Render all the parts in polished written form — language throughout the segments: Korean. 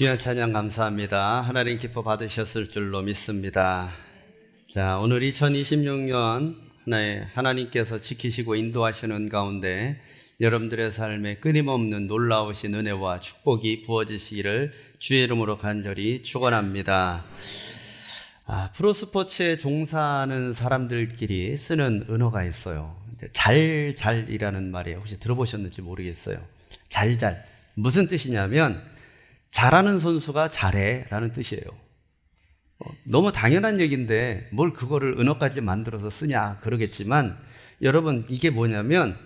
귀한 찬양 감사합니다. 하나님 기뻐 받으셨을 줄로 믿습니다. 자, 오늘 2026년 하나님께서 지키시고 인도하시는 가운데 여러분들의 삶에 끊임없는 놀라우신 은혜와 축복이 부어지시기를 주의 이름으로 간절히 축원합니다. 프로스포츠에 종사하는 사람들끼리 쓰는 은어가 있어요. 잘이라는 말이에요. 혹시 들어보셨는지 모르겠어요. 잘. 무슨 뜻이냐면 잘하는 선수가 잘해라는 뜻이에요. 너무 당연한 얘기인데 뭘 그거를 은어까지 만들어서 쓰냐 그러겠지만, 여러분 이게 뭐냐면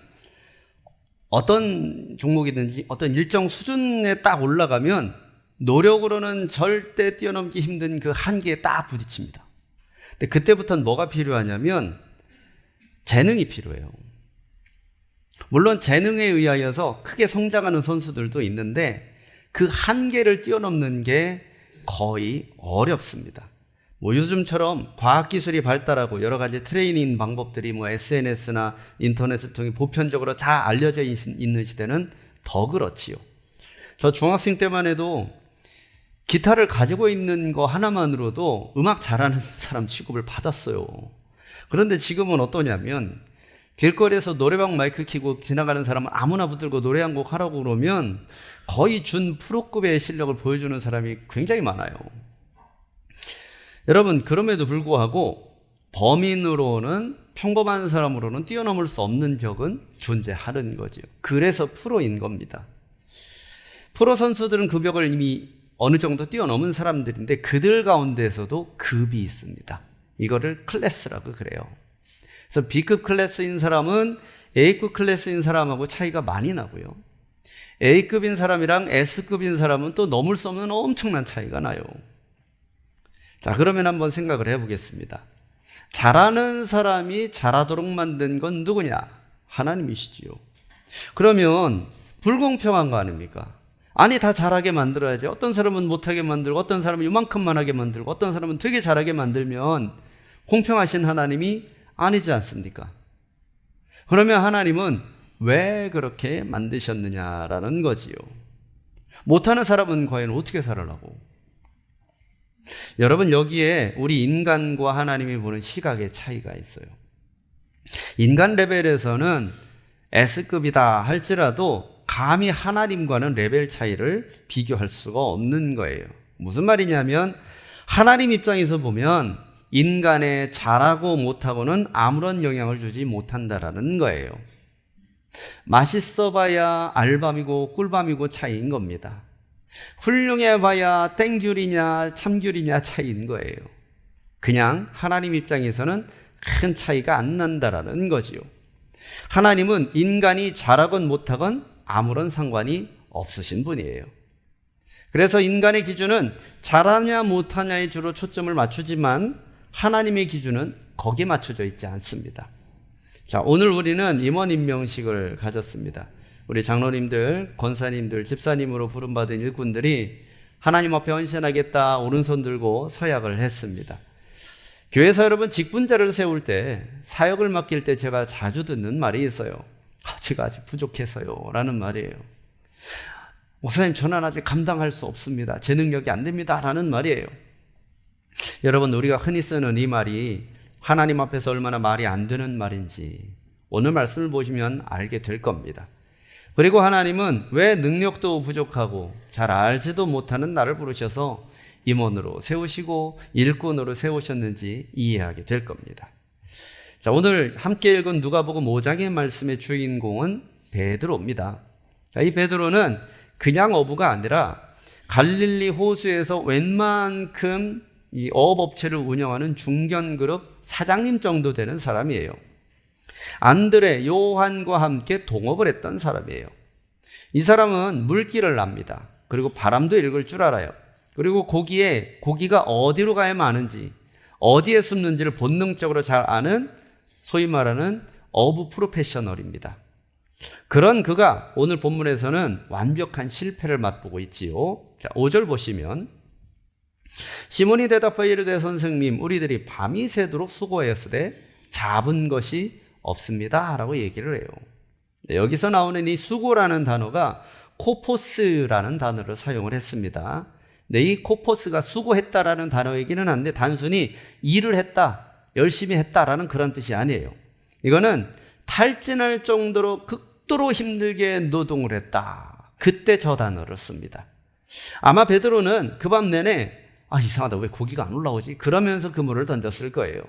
어떤 종목이든지 어떤 일정 수준에 딱 올라가면 노력으로는 절대 뛰어넘기 힘든 그 한계에 딱 부딪힙니다. 근데 그때부터는 뭐가 필요하냐면 재능이 필요해요. 물론 재능에 의하여서 크게 성장하는 선수들도 있는데 그 한계를 뛰어넘는 게 거의 어렵습니다. 요즘처럼 과학기술이 발달하고 여러 가지 트레이닝 방법들이 SNS나 인터넷을 통해 보편적으로 잘 알려져 있는 시대는 더 그렇지요. 저 중학생 때만 해도 기타를 가지고 있는 거 하나만으로도 음악 잘하는 사람 취급을 받았어요. 그런데 지금은 어떠냐면 길거리에서 노래방 마이크 켜고 지나가는 사람은 아무나 붙들고 노래 한 곡 하라고 그러면 거의 준 프로급의 실력을 보여주는 사람이 굉장히 많아요. 여러분, 그럼에도 불구하고 범인으로는, 평범한 사람으로는 뛰어넘을 수 없는 벽은 존재하는 거죠. 그래서 프로인 겁니다. 프로 선수들은 그 벽을 이미 어느 정도 뛰어넘은 사람들인데 그들 가운데서도 급이 있습니다. 이거를 클래스라고 그래요. 그래서 B급 클래스인 사람은 A급 클래스인 사람하고 차이가 많이 나고요. A급인 사람이랑 S급인 사람은 또 넘을 수 없는 엄청난 차이가 나요. 자, 그러면 한번 생각을 해보겠습니다. 잘하는 사람이 잘하도록 만든 건 누구냐? 하나님이시지요. 그러면 불공평한 거 아닙니까? 아니, 다 잘하게 만들어야지. 어떤 사람은 못하게 만들고, 어떤 사람은 이만큼만 하게 만들고, 어떤 사람은 되게 잘하게 만들면 공평하신 하나님이 아니지 않습니까? 그러면 하나님은 왜 그렇게 만드셨느냐라는 거지요. 못하는 사람은 과연 어떻게 살으려고? 여러분, 여기에 우리 인간과 하나님이 보는 시각의 차이가 있어요. 인간 레벨에서는 S급이다 할지라도 감히 하나님과는 레벨 차이를 비교할 수가 없는 거예요. 무슨 말이냐면 하나님 입장에서 보면 인간의 잘하고 못하고는 아무런 영향을 주지 못한다라는 거예요. 맛있어 봐야 알밤이고 꿀밤이고 차이인 겁니다. 훌륭해 봐야 땡귤이냐 참귤이냐 차이인 거예요. 그냥 하나님 입장에서는 큰 차이가 안 난다라는 거지요. 하나님은 인간이 잘하건 못하건 아무런 상관이 없으신 분이에요. 그래서 인간의 기준은 잘하냐 못하냐에 주로 초점을 맞추지만 하나님의 기준은 거기에 맞춰져 있지 않습니다. 자, 오늘 우리는 임원 임명식을 가졌습니다. 우리 장로님들, 권사님들, 집사님으로 부름받은 일꾼들이 하나님 앞에 헌신하겠다 오른손 들고 서약을 했습니다. 교회에서 여러분 직분자를 세울 때, 사역을 맡길 때 제가 자주 듣는 말이 있어요. 제가 아직 부족해서요 라는 말이에요. 목사님, 저는 아직 감당할 수 없습니다. 제 능력이 안 됩니다 라는 말이에요. 여러분, 우리가 흔히 쓰는 이 말이 하나님 앞에서 얼마나 말이 안 되는 말인지 오늘 말씀을 보시면 알게 될 겁니다. 그리고 하나님은 왜 능력도 부족하고 잘 알지도 못하는 나를 부르셔서 임원으로 세우시고 일꾼으로 세우셨는지 이해하게 될 겁니다. 자, 오늘 함께 읽은 누가복음 5장의 말씀의 주인공은 베드로입니다. 자, 이 베드로는 그냥 어부가 아니라 갈릴리 호수에서 웬만큼 이 어업업체를 운영하는 중견그룹 사장님 정도 되는 사람이에요. 안드레, 요한과 함께 동업을 했던 사람이에요. 이 사람은 물길을 납니다. 그리고 바람도 읽을 줄 알아요. 그리고 고기가 어디로 가야 마는지, 어디에 숨는지를 본능적으로 잘 아는 소위 말하는 어부 프로페셔널입니다. 그런 그가 오늘 본문에서는 완벽한 실패를 맛보고 있지요. 자, 5절 보시면 시몬이 대답하여 이르되 선생님, 우리들이 밤이 새도록 수고하였으되 잡은 것이 없습니다 라고 얘기를 해요. 여기서 나오는 이 수고라는 단어가 코포스라는 단어를 사용을 했습니다. 네이코포스가 수고했다라는 단어이기는 한데 단순히 일을 했다, 열심히 했다라는 그런 뜻이 아니에요. 이거는 탈진할 정도로 극도로 힘들게 노동을 했다. 그때 저 단어를 씁니다. 아마 베드로는 그 밤 내내 이상하다, 왜 고기가 안 올라오지? 그러면서 그물을 던졌을 거예요.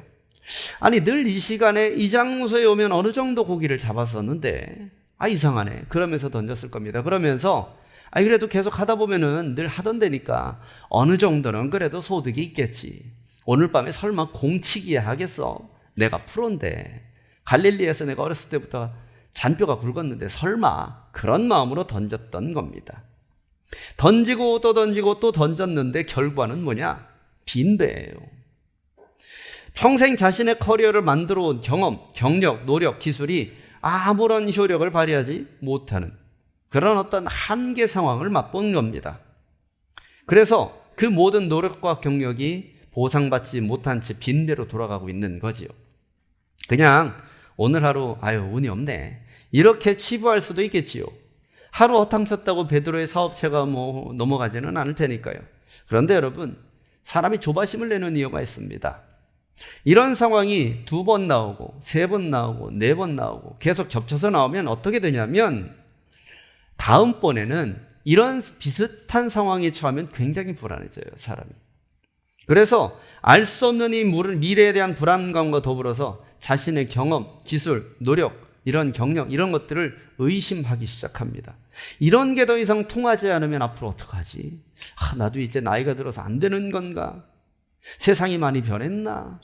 아니, 늘 이 시간에 이 장소에 오면 어느 정도 고기를 잡았었는데 이상하네, 그러면서 던졌을 겁니다. 그러면서 그래도 계속 하다 보면은 늘 하던 데니까 어느 정도는 그래도 소득이 있겠지. 오늘 밤에 설마 공치기야 하겠어? 내가 프로인데, 갈릴리에서 내가 어렸을 때부터 잔뼈가 굵었는데 설마, 그런 마음으로 던졌던 겁니다. 던지고 또 던지고 또 던졌는데 결과는 뭐냐? 빈배예요. 평생 자신의 커리어를 만들어 온 경험, 경력, 노력, 기술이 아무런 효력을 발휘하지 못하는 그런 어떤 한계 상황을 맛본 겁니다. 그래서 그 모든 노력과 경력이 보상받지 못한 채 빈대로 돌아가고 있는 거지요. 그냥 오늘 하루 운이 없네, 이렇게 치부할 수도 있겠지요. 하루 허탕쳤다고 베드로의 사업체가 넘어가지는 않을 테니까요. 그런데 여러분, 사람이 조바심을 내는 이유가 있습니다. 이런 상황이 2번 나오고 3번 나오고 4번 나오고 계속 겹쳐서 나오면 어떻게 되냐면 다음번에는 이런 비슷한 상황에 처하면 굉장히 불안해져요, 사람이. 그래서 알 수 없는 이 미래에 대한 불안감과 더불어서 자신의 경험, 기술, 노력, 이런 경력, 이런 것들을 의심하기 시작합니다. 이런 게 더 이상 통하지 않으면 앞으로 어떡하지? 나도 이제 나이가 들어서 안 되는 건가? 세상이 많이 변했나?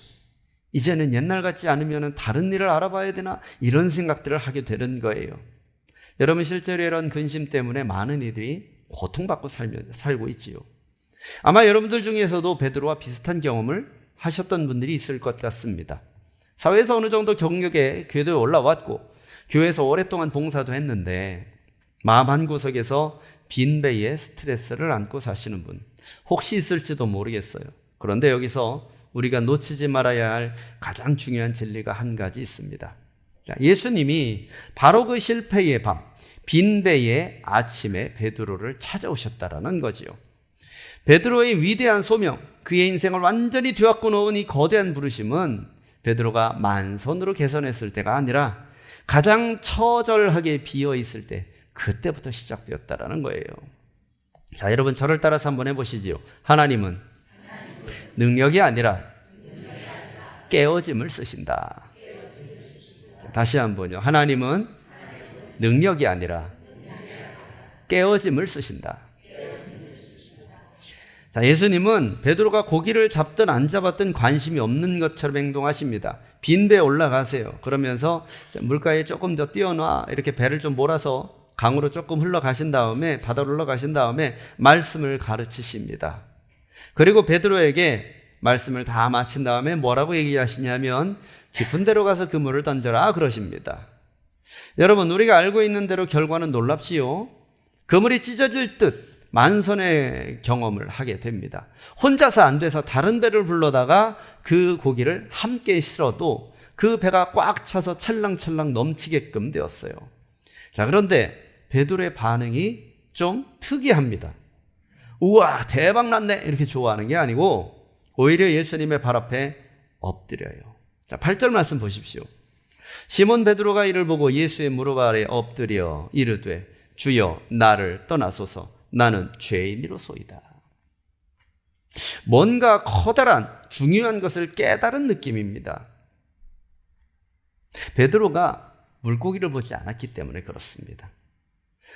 이제는 옛날 같지 않으면 다른 일을 알아봐야 되나? 이런 생각들을 하게 되는 거예요. 여러분, 실제로 이런 근심 때문에 많은 이들이 고통받고 살고 있지요. 아마 여러분들 중에서도 베드로와 비슷한 경험을 하셨던 분들이 있을 것 같습니다. 사회에서 어느 정도 경력에 교회에 올라왔고 교회에서 오랫동안 봉사도 했는데 마음 한구석에서 빈배의 스트레스를 안고 사시는 분 혹시 있을지도 모르겠어요. 그런데 여기서 우리가 놓치지 말아야 할 가장 중요한 진리가 한 가지 있습니다. 예수님이 바로 그 실패의 밤, 빈배의 아침에 베드로를 찾아오셨다라는 거지요. 베드로의 위대한 소명, 그의 인생을 완전히 뒤엎고 놓은 이 거대한 부르심은 베드로가 만선으로 개선했을 때가 아니라 가장 처절하게 비어있을 때, 그때부터 시작되었다라는 거예요. 자, 여러분 저를 따라서 한번 해보시지요. 하나님은 능력이 아니라 깨어짐을 쓰신다. 다시 한번요. 하나님은 능력이 아니라 깨어짐을 쓰신다. 자, 예수님은 베드로가 고기를 잡든 안 잡았든 관심이 없는 것처럼 행동하십니다. 빈배에 올라가세요. 그러면서 물가에 조금 더 띄워놔, 이렇게 배를 좀 몰아서 강으로 조금 흘러가신 다음에, 바다로 흘러가신 다음에 말씀을 가르치십니다. 그리고 베드로에게 말씀을 다 마친 다음에 뭐라고 얘기하시냐면 깊은 데로 가서 그물을 던져라 그러십니다. 여러분, 우리가 알고 있는 대로 결과는 놀랍지요. 그물이 찢어질 듯 만선의 경험을 하게 됩니다. 혼자서 안 돼서 다른 배를 불러다가 그 고기를 함께 실어도 그 배가 꽉 차서 찰랑찰랑 넘치게끔 되었어요. 자, 그런데 베드로의 반응이 좀 특이합니다. 우와, 대박 났네, 이렇게 좋아하는 게 아니고 오히려 예수님의 발 앞에 엎드려요. 자, 8절 말씀 보십시오. 시몬 베드로가 이를 보고 예수의 무릎 아래 엎드려 이르되 주여 나를 떠나소서, 나는 죄인이로소이다. 뭔가 커다란 중요한 것을 깨달은 느낌입니다. 베드로가 물고기를 보지 않았기 때문에 그렇습니다.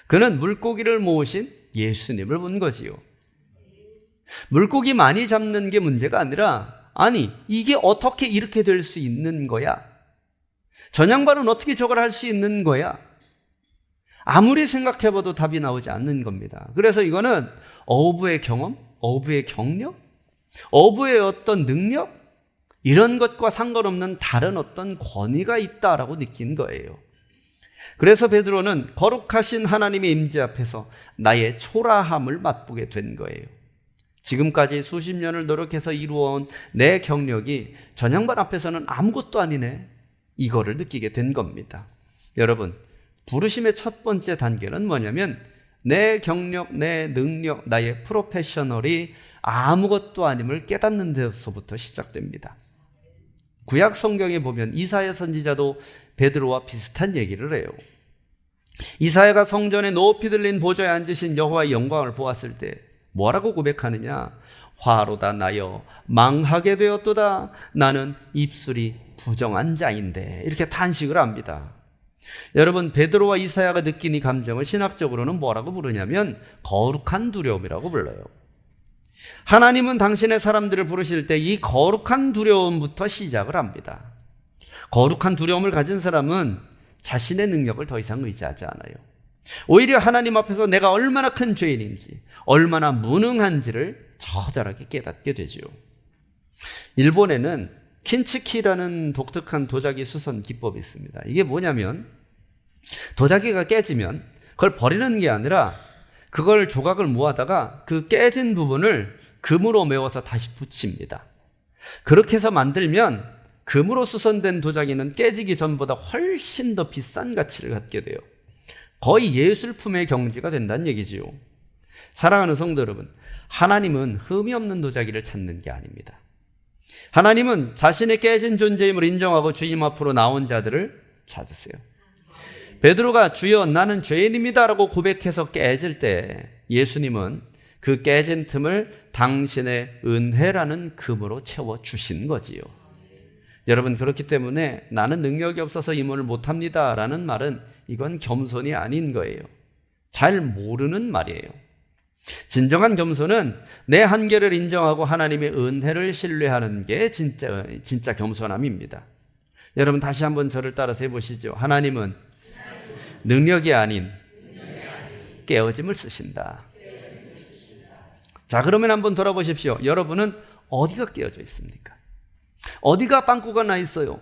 그는 물고기를 모으신 예수님을 본 거지요. 물고기 많이 잡는 게 문제가 아니라, 아니 이게 어떻게 이렇게 될 수 있는 거야? 전양반은 어떻게 저걸 할 수 있는 거야? 아무리 생각해봐도 답이 나오지 않는 겁니다. 그래서 이거는 어부의 경험, 어부의 경력, 어부의 어떤 능력, 이런 것과 상관없는 다른 어떤 권위가 있다라고 느낀 거예요. 그래서 베드로는 거룩하신 하나님의 임재 앞에서 나의 초라함을 맛보게 된 거예요. 지금까지 수십 년을 노력해서 이루어온 내 경력이 전양반 앞에서는 아무것도 아니네, 이거를 느끼게 된 겁니다. 여러분, 부르심의 첫 번째 단계는 뭐냐면 내 경력, 내 능력, 나의 프로페셔널이 아무것도 아님을 깨닫는 데서부터 시작됩니다. 구약 성경에 보면 이사야 선지자도 베드로와 비슷한 얘기를 해요. 이사야가 성전에 높이 들린 보좌에 앉으신 여호와의 영광을 보았을 때 뭐라고 고백하느냐? 화로다 나여 망하게 되었도다. 나는 입술이 부정한 자인데. 이렇게 탄식을 합니다. 여러분, 베드로와 이사야가 느낀 이 감정을 신학적으로는 뭐라고 부르냐면 거룩한 두려움이라고 불러요. 하나님은 당신의 사람들을 부르실 때 이 거룩한 두려움부터 시작을 합니다. 거룩한 두려움을 가진 사람은 자신의 능력을 더 이상 의지하지 않아요. 오히려 하나님 앞에서 내가 얼마나 큰 죄인인지, 얼마나 무능한지를 처절하게 깨닫게 되지요. 일본에는 킨츠키라는 독특한 도자기 수선 기법이 있습니다. 이게 뭐냐면 도자기가 깨지면 그걸 버리는 게 아니라 그걸 조각을 모아다가 그 깨진 부분을 금으로 메워서 다시 붙입니다. 그렇게 해서 만들면 금으로 수선된 도자기는 깨지기 전보다 훨씬 더 비싼 가치를 갖게 돼요. 거의 예술품의 경지가 된다는 얘기지요. 사랑하는 성도 여러분, 하나님은 흠이 없는 도자기를 찾는 게 아닙니다. 하나님은 자신의 깨진 존재임을 인정하고 주님 앞으로 나온 자들을 찾으세요. 베드로가 주여 나는 죄인입니다 라고 고백해서 깨질 때 예수님은 그 깨진 틈을 당신의 은혜라는 금으로 채워주신 거지요. 여러분, 그렇기 때문에 나는 능력이 없어서 이 문을 못합니다 라는 말은 이건 겸손이 아닌 거예요. 잘 모르는 말이에요. 진정한 겸손은 내 한계를 인정하고 하나님의 은혜를 신뢰하는 게 진짜 겸손함입니다. 여러분, 다시 한번 저를 따라서 해보시죠. 하나님은 능력이 아닌 깨어짐을 쓰신다. 자, 그러면 한번 돌아보십시오. 여러분은 어디가 깨어져 있습니까? 어디가 빵꾸가 나 있어요?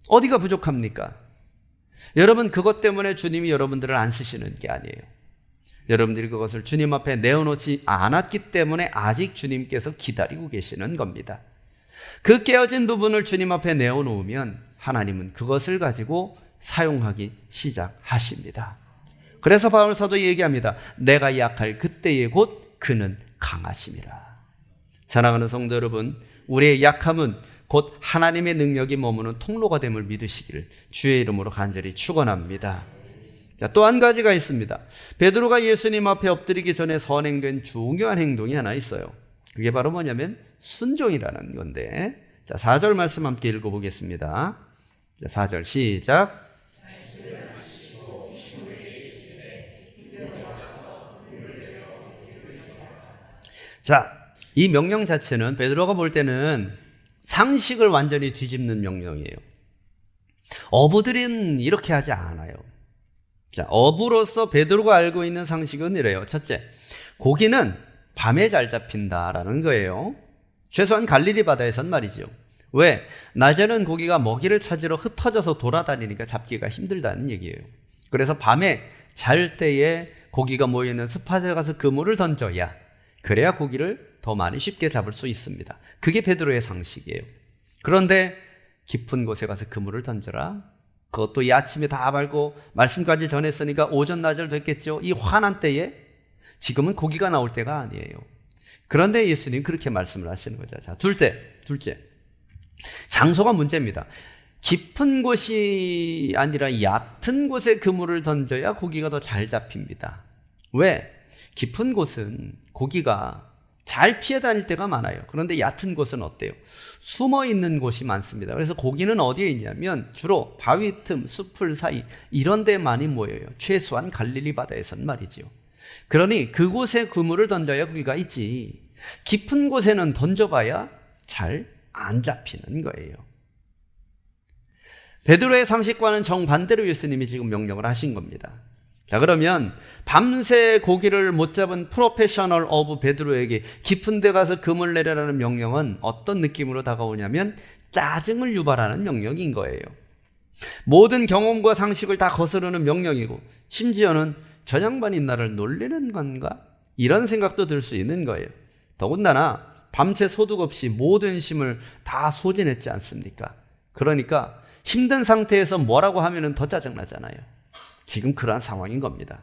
어디가 부족합니까? 여러분, 그것 때문에 주님이 여러분들을 안 쓰시는 게 아니에요. 여러분들이 그것을 주님 앞에 내어놓지 않았기 때문에 아직 주님께서 기다리고 계시는 겁니다. 그 깨어진 부분을 주님 앞에 내어놓으면 하나님은 그것을 가지고 사용하기 시작하십니다. 그래서 바울 사도 얘기합니다. 내가 약할 그때에 곧 그는 강하심이라. 사랑하는 성도 여러분, 우리의 약함은 곧 하나님의 능력이 머무는 통로가 됨을 믿으시기를 주의 이름으로 간절히 축원합니다. 또 한 가지가 있습니다. 베드로가 예수님 앞에 엎드리기 전에 선행된 중요한 행동이 하나 있어요. 그게 바로 뭐냐면 순종이라는 건데, 자, 4절 말씀 함께 읽어보겠습니다. 자, 4절 시작. 자, 이 명령 자체는 베드로가 볼 때는 상식을 완전히 뒤집는 명령이에요. 어부들은 이렇게 하지 않아요. 자, 어부로서 베드로가 알고 있는 상식은 이래요. 첫째, 고기는 밤에 잘 잡힌다라는 거예요. 최소한 갈릴리 바다에선 말이죠. 왜? 낮에는 고기가 먹이를 찾으러 흩어져서 돌아다니니까 잡기가 힘들다는 얘기예요. 그래서 밤에 잘 때에 고기가 모여있는 스팟에 가서 그물을 던져야, 그래야 고기를 더 많이 쉽게 잡을 수 있습니다. 그게 베드로의 상식이에요. 그런데 깊은 곳에 가서 그물을 던져라. 그것도 이 아침에 다 말고 말씀까지 전했으니까 오전 낮을 됐겠죠. 이 환한 때에 지금은 고기가 나올 때가 아니에요. 그런데 예수님 그렇게 말씀을 하시는 거죠. 자, 둘째. 장소가 문제입니다. 깊은 곳이 아니라 얕은 곳에 그물을 던져야 고기가 더 잘 잡힙니다. 왜? 깊은 곳은 고기가 잘 피해 다닐 때가 많아요. 그런데 얕은 곳은 어때요? 숨어 있는 곳이 많습니다. 그래서 고기는 어디에 있냐면 주로 바위 틈, 숲풀 사이 이런 데 많이 모여요. 최소한 갈릴리 바다에선 말이죠. 그러니 그곳에 그물을 던져야 고기가 있지, 깊은 곳에는 던져봐야 잘 안 잡히는 거예요. 베드로의 상식과는 정반대로 예수님이 지금 명령을 하신 겁니다. 자, 그러면 밤새 고기를 못 잡은 프로페셔널 어부 베드로에게 깊은 데 가서 그물 내려라는 명령은 어떤 느낌으로 다가오냐면 짜증을 유발하는 명령인 거예요. 모든 경험과 상식을 다 거스르는 명령이고, 심지어는 저 양반이 나를 놀리는 건가? 이런 생각도 들 수 있는 거예요. 더군다나 밤새 소득 없이 모든 힘을 다 소진했지 않습니까? 그러니까 힘든 상태에서 뭐라고 하면 더 짜증나잖아요. 지금 그러한 상황인 겁니다.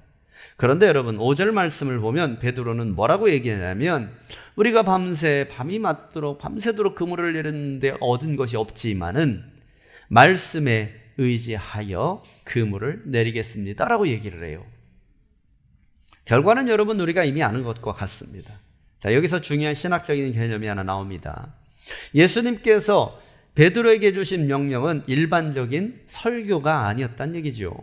그런데 여러분 5절 말씀을 보면 베드로는 뭐라고 얘기하냐면 우리가 밤이 맞도록 밤새도록 그물을 내렸는데 얻은 것이 없지만은 말씀에 의지하여 그물을 내리겠습니다 라고 얘기를 해요. 결과는 여러분 우리가 이미 아는 것과 같습니다. 자, 여기서 중요한 신학적인 개념이 하나 나옵니다. 예수님께서 베드로에게 주신 명령은 일반적인 설교가 아니었단 얘기죠.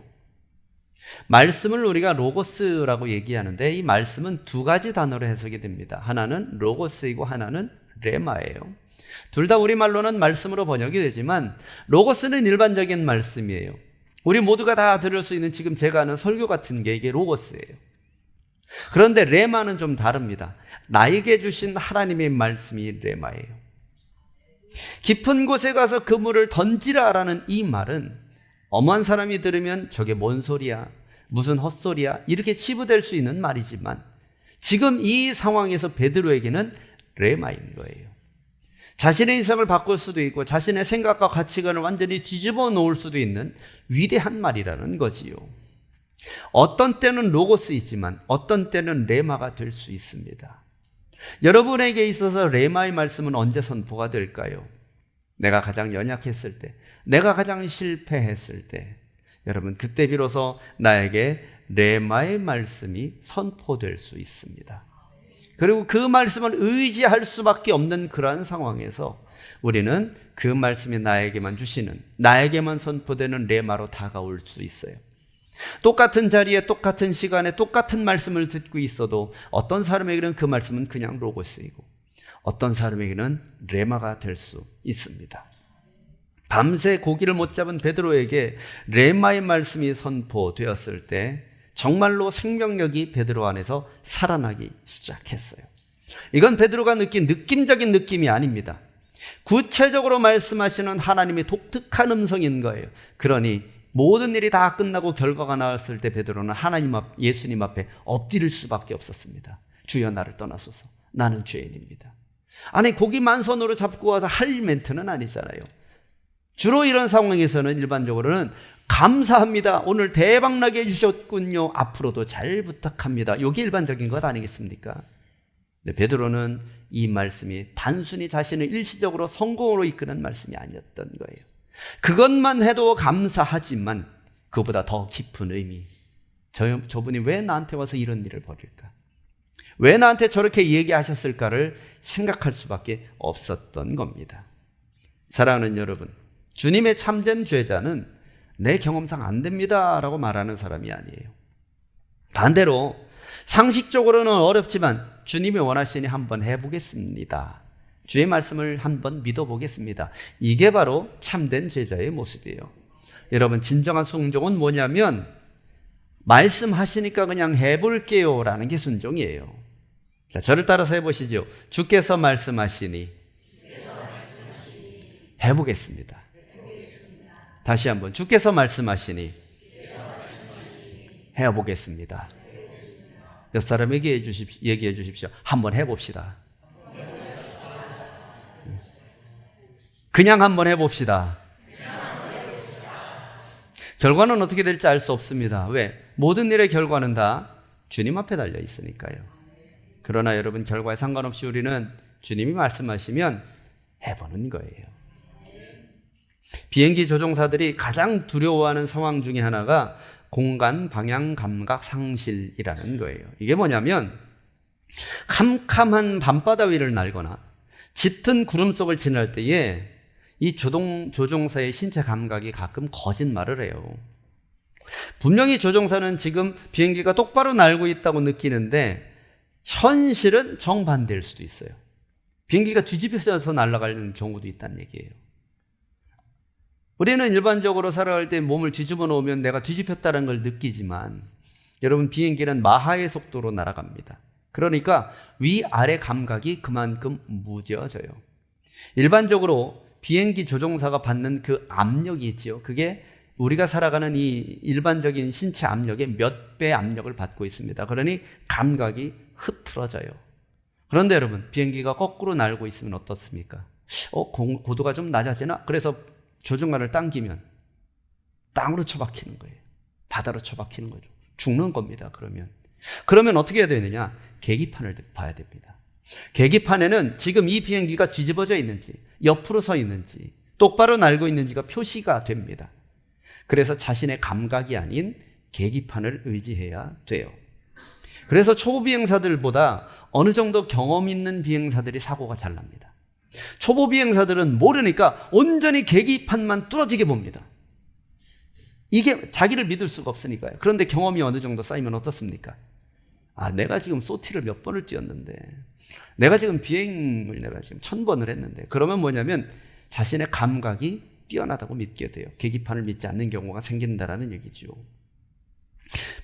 말씀을 우리가 로고스라고 얘기하는데 이 말씀은 두 가지 단어로 해석이 됩니다. 하나는 로고스이고 하나는 레마예요. 둘 다 우리말로는 말씀으로 번역이 되지만 로고스는 일반적인 말씀이에요. 우리 모두가 다 들을 수 있는 지금 제가 하는 설교 같은 게 이게 로고스예요. 그런데 레마는 좀 다릅니다. 나에게 주신 하나님의 말씀이 레마예요. 깊은 곳에 가서 그물을 던지라라는 이 말은 엄한 사람이 들으면 저게 뭔 소리야, 무슨 헛소리야 이렇게 치부될 수 있는 말이지만 지금 이 상황에서 베드로에게는 레마인 거예요. 자신의 인생을 바꿀 수도 있고 자신의 생각과 가치관을 완전히 뒤집어 놓을 수도 있는 위대한 말이라는 거지요. 어떤 때는 로고스이지만 어떤 때는 레마가 될 수 있습니다. 여러분에게 있어서 레마의 말씀은 언제 선포가 될까요? 내가 가장 연약했을 때, 내가 가장 실패했을 때, 여러분 그때 비로소 나에게 레마의 말씀이 선포될 수 있습니다. 그리고 그 말씀을 의지할 수밖에 없는 그러한 상황에서 우리는 그 말씀이 나에게만 주시는, 나에게만 선포되는 레마로 다가올 수 있어요. 똑같은 자리에 똑같은 시간에 똑같은 말씀을 듣고 있어도 어떤 사람에게는 그 말씀은 그냥 로고스이고 어떤 사람에게는 레마가 될 수 있습니다. 밤새 고기를 못 잡은 베드로에게 레마의 말씀이 선포되었을 때 정말로 생명력이 베드로 안에서 살아나기 시작했어요. 이건 베드로가 느낀 느낌적인 느낌이 아닙니다. 구체적으로 말씀하시는 하나님의 독특한 음성인 거예요. 그러니 모든 일이 다 끝나고 결과가 나왔을 때 베드로는 예수님 앞에 엎드릴 수밖에 없었습니다. 주여 나를 떠나소서. 나는 죄인입니다. 아니 고기 만선으로 잡고 와서 할 멘트는 아니잖아요. 주로 이런 상황에서는 일반적으로는 감사합니다. 오늘 대박나게 해주셨군요. 앞으로도 잘 부탁합니다. 이게 일반적인 것 아니겠습니까? 근데 베드로는 이 말씀이 단순히 자신을 일시적으로 성공으로 이끄는 말씀이 아니었던 거예요. 그것만 해도 감사하지만 그보다 더 깊은 의미, 저분이 왜 나한테 와서 이런 일을 벌일까? 왜 나한테 저렇게 얘기하셨을까를 생각할 수밖에 없었던 겁니다. 사랑하는 여러분, 주님의 참된 죄자는 내 경험상 안 됩니다 라고 말하는 사람이 아니에요. 반대로 상식적으로는 어렵지만 주님이 원하시니 한번 해보겠습니다. 주의 말씀을 한번 믿어보겠습니다. 이게 바로 참된 제자의 모습이에요. 여러분 진정한 순종은 뭐냐면 말씀하시니까 그냥 해볼게요 라는 게 순종이에요. 자, 저를 따라서 해보시죠. 주께서 말씀하시니 해보겠습니다. 다시 한번 주께서 말씀하시니 해보겠습니다. 옆 사람에게 얘기해 주십시오. 한번 해봅시다. 그냥 한번 해봅시다. 결과는 어떻게 될지 알 수 없습니다. 왜? 모든 일의 결과는 다 주님 앞에 달려 있으니까요. 그러나 여러분 결과에 상관없이 우리는 주님이 말씀하시면 해보는 거예요. 비행기 조종사들이 가장 두려워하는 상황 중에 하나가 공간 방향 감각 상실이라는 거예요. 이게 뭐냐면 캄캄한 밤바다 위를 날거나 짙은 구름 속을 지날 때에 이 조종사의 신체 감각이 가끔 거짓말을 해요. 분명히 조종사는 지금 비행기가 똑바로 날고 있다고 느끼는데 현실은 정반대일 수도 있어요. 비행기가 뒤집혀서 날아가는 경우도 있다는 얘기예요. 우리는 일반적으로 살아갈 때 몸을 뒤집어 놓으면 내가 뒤집혔다는 걸 느끼지만 여러분 비행기는 마하의 속도로 날아갑니다. 그러니까 위아래 감각이 그만큼 무뎌져요. 일반적으로 비행기 조종사가 받는 그 압력이 있죠. 그게 우리가 살아가는 이 일반적인 신체 압력의 몇 배 압력을 받고 있습니다. 그러니 감각이 흐트러져요. 그런데 여러분 비행기가 거꾸로 날고 있으면 어떻습니까? 고도가 좀 낮아지나? 그래서 조종관을 당기면 땅으로 처박히는 거예요. 바다로 처박히는 거죠. 죽는 겁니다. 그러면 어떻게 해야 되느냐? 계기판을 봐야 됩니다. 계기판에는 지금 이 비행기가 뒤집어져 있는지, 옆으로 서 있는지, 똑바로 날고 있는지가 표시가 됩니다. 그래서 자신의 감각이 아닌 계기판을 의지해야 돼요. 그래서 초보 비행사들보다 어느 정도 경험 있는 비행사들이 사고가 잘 납니다. 초보 비행사들은 모르니까 온전히 계기판만 뚫어지게 봅니다. 이게 자기를 믿을 수가 없으니까요. 그런데 경험이 어느 정도 쌓이면 어떻습니까? 내가 지금 소티를 몇 번을 뛰었는데, 내가 지금 비행을 내가 지금 1000번을 했는데, 그러면 뭐냐면 자신의 감각이 뛰어나다고 믿게 돼요. 계기판을 믿지 않는 경우가 생긴다라는 얘기죠.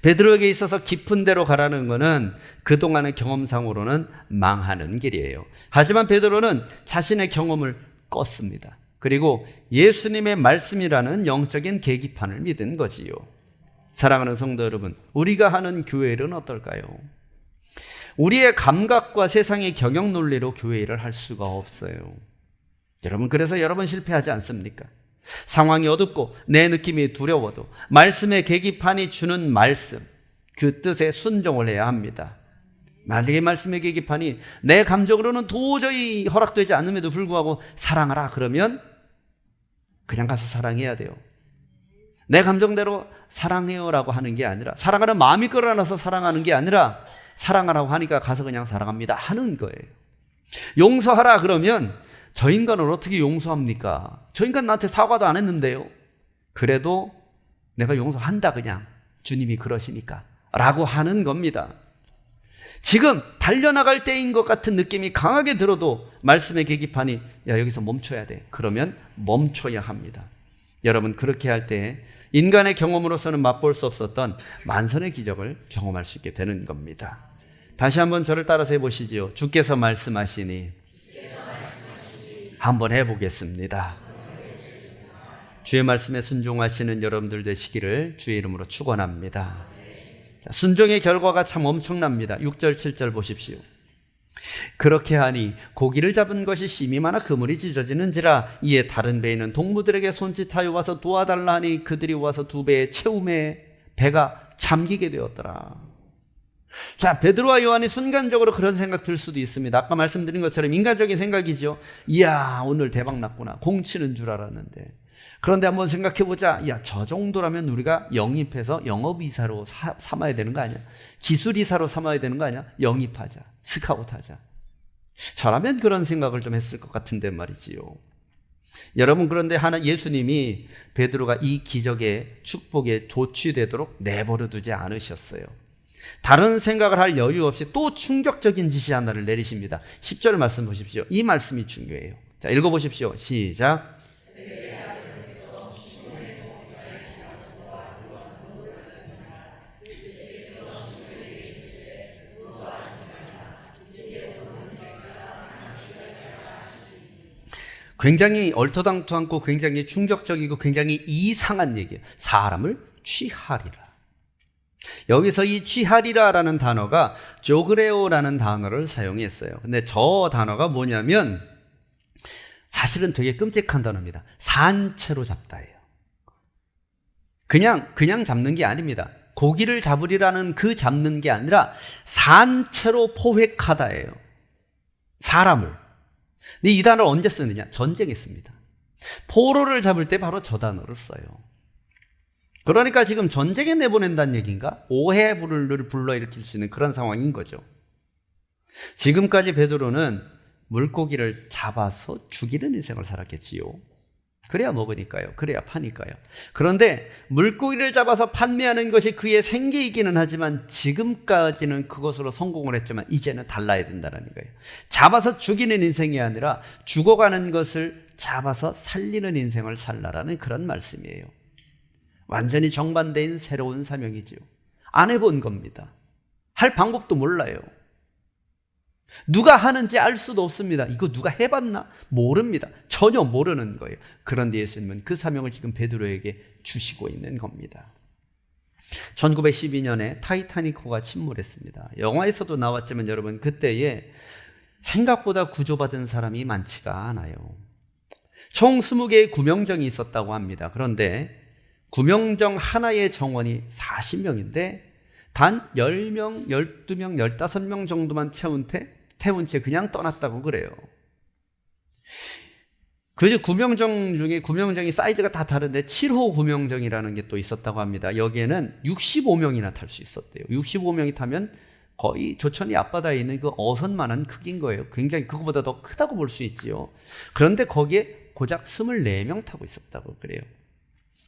베드로에게 있어서 깊은 데로 가라는 것은 그동안의 경험상으로는 망하는 길이에요. 하지만 베드로는 자신의 경험을 껐습니다. 그리고 예수님의 말씀이라는 영적인 계기판을 믿은 거지요. 사랑하는 성도 여러분, 우리가 하는 교회 일은 어떨까요? 우리의 감각과 세상의 경영 논리로 교회 일을 할 수가 없어요. 여러분, 그래서 여러분 실패하지 않습니까? 상황이 어둡고 내 느낌이 두려워도 말씀의 계기판이 주는 말씀, 그 뜻에 순종을 해야 합니다. 만약에 말씀의 계기판이 내 감정으로는 도저히 허락되지 않음에도 불구하고 사랑하라 그러면 그냥 가서 사랑해야 돼요. 내 감정대로 사랑해요라고 하는 게 아니라, 사랑하는 마음이 끌어나서 사랑하는 게 아니라 사랑하라고 하니까 가서 그냥 사랑합니다 하는 거예요. 용서하라 그러면 저 인간을 어떻게 용서합니까? 저 인간 나한테 사과도 안 했는데요. 그래도 내가 용서한다 그냥, 주님이 그러시니까 라고 하는 겁니다. 지금 달려나갈 때인 것 같은 느낌이 강하게 들어도 말씀의 계기판이 여기서 멈춰야 돼. 그러면 멈춰야 합니다. 여러분, 그렇게 할 때 인간의 경험으로서는 맛볼 수 없었던 만선의 기적을 경험할 수 있게 되는 겁니다. 다시 한번 저를 따라서 해보시지요. 주께서 말씀하시니 한번 해보겠습니다. 주의 말씀에 순종하시는 여러분들 되시기를 주의 이름으로 축원합니다. 순종의 결과가 참 엄청납니다. 6절 7절 보십시오. 그렇게 하니 고기를 잡은 것이 심히 많아 그물이 찢어지는지라. 이에 다른 배에는 동무들에게 손짓하여 와서 도와달라 하니 그들이 와서 두 배의 채움에 배가 잠기게 되었더라. 자, 베드로와 요한이 순간적으로 그런 생각 들 수도 있습니다. 아까 말씀드린 것처럼 인간적인 생각이죠. 이야, 오늘 대박 났구나. 공치는 줄 알았는데. 그런데 한번 생각해보자. 저 정도라면 우리가 영입해서 영업이사로 삼아야 되는 거 아니야? 기술이사로 삼아야 되는 거 아니야? 영입하자. 스카웃하자. 저라면 그런 생각을 좀 했을 것 같은데 말이지요. 여러분, 그런데 예수님이 베드로가 이 기적의 축복에 도취되도록 내버려 두지 않으셨어요. 다른 생각을 할 여유 없이 또 충격적인 지시 하나를 내리십니다. 10절 말씀 보십시오. 이 말씀이 중요해요. 자, 읽어보십시오. 시작. 굉장히 얼토당토않고 굉장히 충격적이고 굉장히 이상한 얘기예요. 사람을 취하리라. 여기서 이 취하리라라는 단어가 조그레오라는 단어를 사용했어요. 근데 저 단어가 뭐냐면 사실은 되게 끔찍한 단어입니다. 산채로 잡다예요. 그냥 잡는 게 아닙니다. 고기를 잡으리라는 그 잡는 게 아니라 산채로 포획하다예요. 사람을. 근데 이 단어를 언제 쓰느냐? 전쟁에 씁니다. 포로를 잡을 때 바로 저 단어를 써요. 그러니까 지금 전쟁에 내보낸다는 얘기인가? 오해를 불러일으킬 수 있는 그런 상황인 거죠. 지금까지 베드로는 물고기를 잡아서 죽이는 인생을 살았겠지요. 그래야 먹으니까요. 그래야 파니까요. 그런데 물고기를 잡아서 판매하는 것이 그의 생계이기는 하지만 지금까지는 그것으로 성공을 했지만 이제는 달라야 된다는 거예요. 잡아서 죽이는 인생이 아니라 죽어가는 것을 잡아서 살리는 인생을 살라라는 그런 말씀이에요. 완전히 정반대인 새로운 사명이지요. 안 해본 겁니다. 할 방법도 몰라요. 누가 하는지 알 수도 없습니다. 이거 누가 해봤나? 모릅니다. 전혀 모르는 거예요. 그런데 예수님은 그 사명을 지금 베드로에게 주시고 있는 겁니다. 1912년에 타이타닉호가 침몰했습니다. 영화에서도 나왔지만 여러분, 그때에 생각보다 구조받은 사람이 많지가 않아요. 총 20개의 구명정이 있었다고 합니다. 그런데 구명정 하나의 정원이 40명인데 단 10명, 12명, 15명 정도만 태운 채 그냥 떠났다고 그래요. 그 구명정 중에 구명정이 사이즈가 다 다른데 7호 구명정이라는 게 또 있었다고 합니다. 여기에는 65명이나 탈 수 있었대요. 65명이 타면 거의 조천이 앞바다에 있는 그 어선만한 크기인 거예요. 굉장히 그거보다 더 크다고 볼 수 있지요. 그런데 거기에 고작 24명 타고 있었다고 그래요.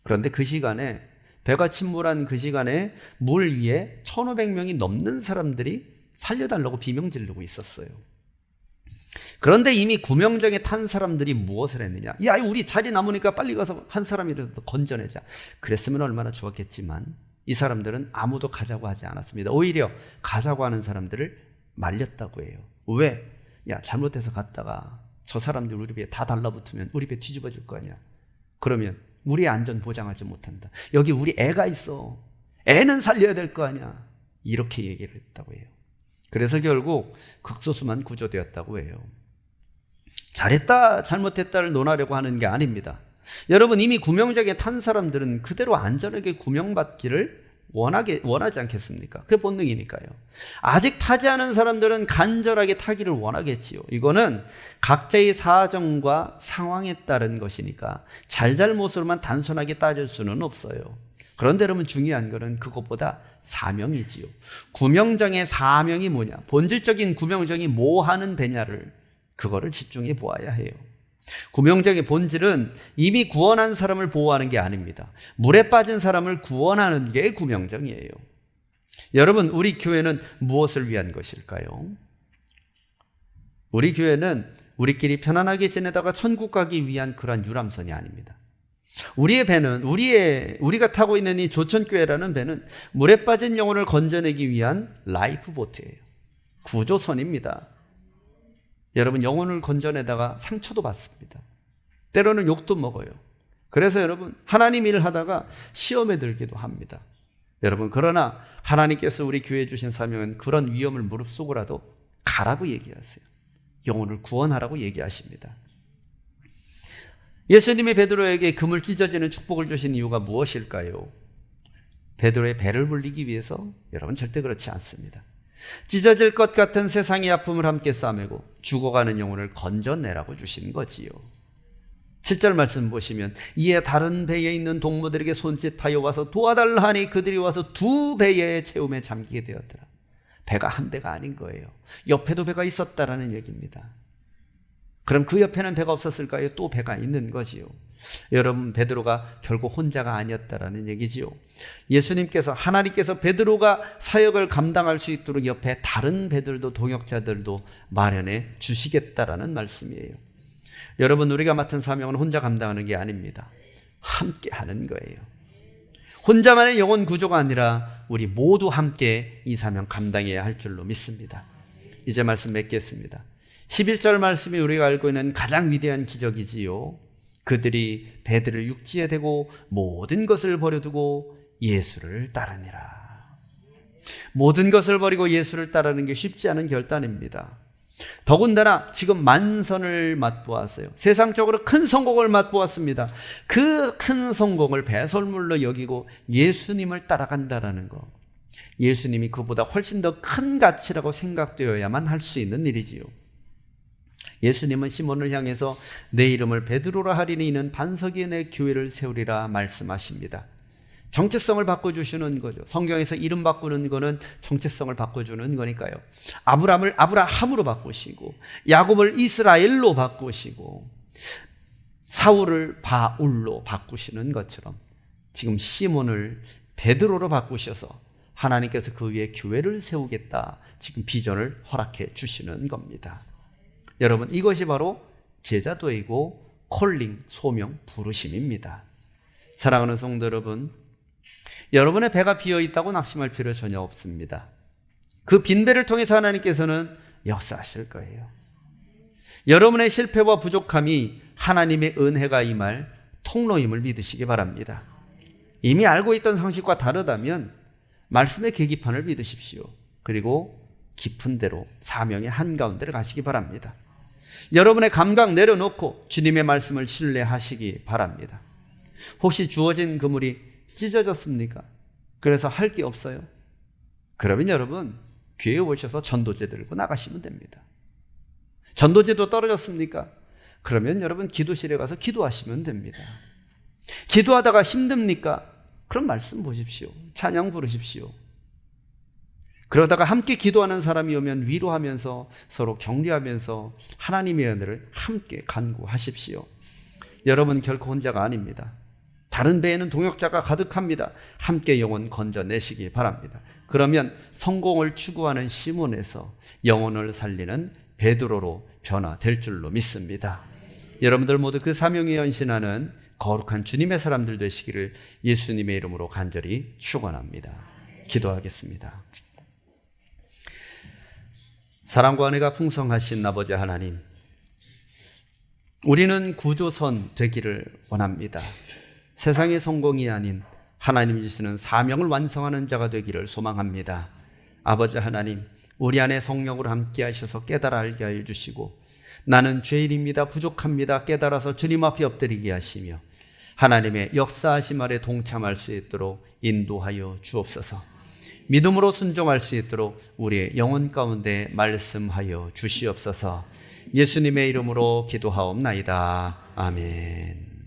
그런데 그 시간에 배가 침몰한 그 시간에 물 위에 1,500명이 넘는 사람들이 살려달라고 비명 지르고 있었어요. 그런데 이미 구명정에 탄 사람들이 무엇을 했느냐? 야, 우리 자리 남으니까 빨리 가서 한 사람이라도 건져내자. 그랬으면 얼마나 좋았겠지만 이 사람들은 아무도 가자고 하지 않았습니다. 오히려 가자고 하는 사람들을 말렸다고 해요. 왜? 야, 잘못해서 갔다가 저 사람들 우리 배에 다 달라붙으면 우리 배 뒤집어질 거 아니야. 그러면 우리의 안전 보장하지 못한다. 여기 우리 애가 있어. 애는 살려야 될 거 아니야. 이렇게 얘기를 했다고 해요. 그래서 결국 극소수만 구조되었다고 해요. 잘했다, 잘못했다를 논하려고 하는 게 아닙니다. 여러분, 이미 구명정에 탄 사람들은 그대로 안전하게 구명받기를 원하지 않겠습니까? 그게 본능이니까요. 아직 타지 않은 사람들은 간절하게 타기를 원하겠지요. 이거는 각자의 사정과 상황에 따른 것이니까 잘잘못으로만 단순하게 따질 수는 없어요. 그런데 여러분, 중요한 것은 그것보다 사명이지요. 구명정의 사명이 뭐냐? 본질적인 구명정이 뭐 하는 배냐를 그거를 집중해 보아야 해요. 구명정의 본질은 이미 구원한 사람을 보호하는 게 아닙니다. 물에 빠진 사람을 구원하는 게 구명정이에요. 여러분, 우리 교회는 무엇을 위한 것일까요? 우리 교회는 우리끼리 편안하게 지내다가 천국 가기 위한 그러한 유람선이 아닙니다. 우리의 배는 우리가 타고 있는 이 조천교회라는 배는 물에 빠진 영혼을 건져내기 위한 라이프보트예요. 구조선입니다. 여러분, 영혼을 건져내다가 상처도 받습니다. 때로는 욕도 먹어요. 그래서 여러분, 하나님 일을 하다가 시험에 들기도 합니다. 여러분, 그러나 하나님께서 우리 교회에 주신 사명은 그런 위험을 무릅쓰고라도 가라고 얘기하세요. 영혼을 구원하라고 얘기하십니다. 예수님이 베드로에게 금을 찢어지는 축복을 주신 이유가 무엇일까요? 베드로의 배를 불리기 위해서? 여러분, 절대 그렇지 않습니다. 찢어질 것 같은 세상의 아픔을 함께 싸매고 죽어가는 영혼을 건져내라고 주신 거지요. 7절 말씀 보시면 이에 다른 배에 있는 동무들에게 손짓하여 와서 도와달라 하니 그들이 와서 2배의 채움에 잠기게 되었더라. 배가 한 대가 아닌 거예요. 옆에도 배가 있었다라는 얘기입니다. 그럼 그 옆에는 배가 없었을까요? 또 배가 있는 거지요. 여러분, 베드로가 결국 혼자가 아니었다라는 얘기지요. 예수님께서, 하나님께서 베드로가 사역을 감당할 수 있도록 옆에 다른 배들도, 동역자들도 마련해 주시겠다라는 말씀이에요. 여러분, 우리가 맡은 사명은 혼자 감당하는 게 아닙니다. 함께 하는 거예요. 혼자만의 영혼 구조가 아니라 우리 모두 함께 이 사명 감당해야 할 줄로 믿습니다. 이제 말씀 맺겠습니다. 11절 말씀이 우리가 알고 있는 가장 위대한 기적이지요. 그들이 배들을 육지에 대고 모든 것을 버려두고 예수를 따르니라. 모든 것을 버리고 예수를 따르는 게 쉽지 않은 결단입니다. 더군다나 지금 만선을 맛보았어요. 세상적으로 큰 성공을 맛보았습니다. 그 큰 성공을 배설물로 여기고 예수님을 따라간다라는 거, 예수님이 그보다 훨씬 더 큰 가치라고 생각되어야만 할 수 있는 일이지요. 예수님은 시몬을 향해서 내 이름을 베드로라 하리니 이는 반석 위에 내 교회를 세우리라 말씀하십니다. 정체성을 바꿔주시는 거죠. 성경에서 이름 바꾸는 거는 정체성을 바꿔주는 거니까요. 아브라함을 아브라함으로 바꾸시고, 야곱을 이스라엘로 바꾸시고, 사울을 바울로 바꾸시는 것처럼 지금 시몬을 베드로로 바꾸셔서 하나님께서 그 위에 교회를 세우겠다, 지금 비전을 허락해 주시는 겁니다. 여러분, 이것이 바로 제자도이고 콜링, 소명, 부르심입니다. 사랑하는 성도 여러분, 여러분의 배가 비어있다고 낙심할 필요 전혀 없습니다. 그 빈 배를 통해서 하나님께서는 역사하실 거예요. 여러분의 실패와 부족함이 하나님의 은혜가 임할 통로임을 믿으시기 바랍니다. 이미 알고 있던 상식과 다르다면 말씀의 계기판을 믿으십시오. 그리고 깊은 데로 사명의 한가운데를 가시기 바랍니다. 여러분의 감각 내려놓고 주님의 말씀을 신뢰하시기 바랍니다. 혹시 주어진 그물이 찢어졌습니까? 그래서 할 게 없어요? 그러면 여러분 교회에 오셔서 전도제 들고 나가시면 됩니다. 전도제도 떨어졌습니까? 그러면 여러분 기도실에 가서 기도하시면 됩니다. 기도하다가 힘듭니까? 그럼 말씀 보십시오. 찬양 부르십시오. 그러다가 함께 기도하는 사람이 오면 위로하면서 서로 격려하면서 하나님의 은혜를 함께 간구하십시오. 여러분 결코 혼자가 아닙니다. 다른 배에는 동역자가 가득합니다. 함께 영혼 건져내시기 바랍니다. 그러면 성공을 추구하는 시몬에서 영혼을 살리는 베드로로 변화될 줄로 믿습니다. 여러분들 모두 그 사명에 헌신하는 거룩한 주님의 사람들 되시기를 예수님의 이름으로 간절히 축원합니다. 기도하겠습니다. 사랑과 은혜가 풍성하신 아버지 하나님, 우리는 구조선 되기를 원합니다. 세상의 성공이 아닌 하나님이 주시는 사명을 완성하는 자가 되기를 소망합니다. 아버지 하나님, 우리 안에 성령으로 함께 하셔서 깨달아 알게 하여 주시고, 나는 죄인입니다, 부족합니다 깨달아서 주님 앞에 엎드리게 하시며 하나님의 역사하심 아래 동참할 수 있도록 인도하여 주옵소서. 믿음으로 순종할 수 있도록 우리의 영혼 가운데 말씀하여 주시옵소서. 예수님의 이름으로 기도하옵나이다. 아멘.